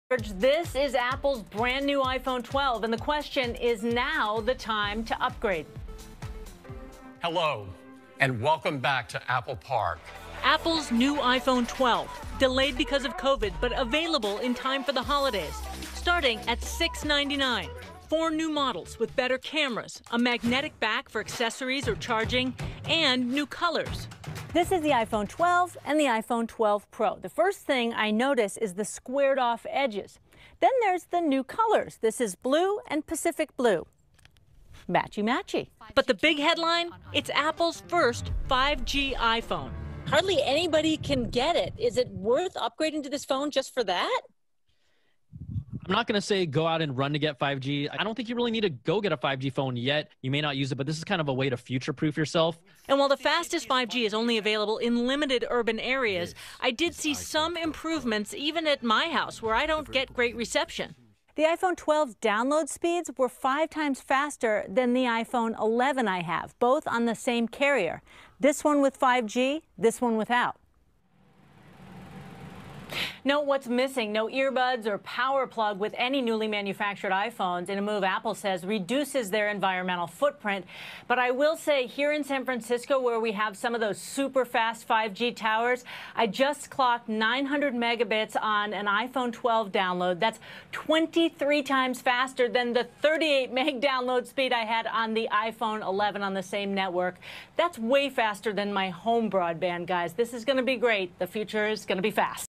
This is Apple's brand new iPhone 12, and the question is now the time to upgrade. Hello, and welcome back to Apple Park. Apple's new iPhone 12, delayed because of COVID, but available in time for the holidays, starting at $699. 4 new models with better cameras, a magnetic back for accessories or charging, and new colors. This is the iPhone 12 and the iPhone 12 Pro. The first thing I notice is the squared off edges. Then there's the new colors. This is blue and Pacific blue. Matchy matchy. But the big headline, it's Apple's first 5G iPhone. Hardly anybody can get it. Is it worth upgrading to this phone just for that? I'm not going to say go out and run to get 5G. I don't think you really need to go get a 5G phone yet. You may not use it, but this is kind of a way to future-proof yourself. And while the fastest 5G is only available in limited urban areas, I did see some improvements even at my house where I don't get great reception. The iPhone 12's download speeds were 5 times faster than the iPhone 11 I have, both on the same carrier. This one with 5G, this one without. Note what's missing: no earbuds or power plug with any newly manufactured iPhones, in a move Apple says reduces their environmental footprint. But I will say, here in San Francisco, where we have some of those super fast 5G towers, I just clocked 900 megabits on an iPhone 12 download. That's 23 times faster than the 38 meg download speed I had on the iPhone 11 on the same network. That's way faster than my home broadband, guys. This is going to be great. The future is going to be fast.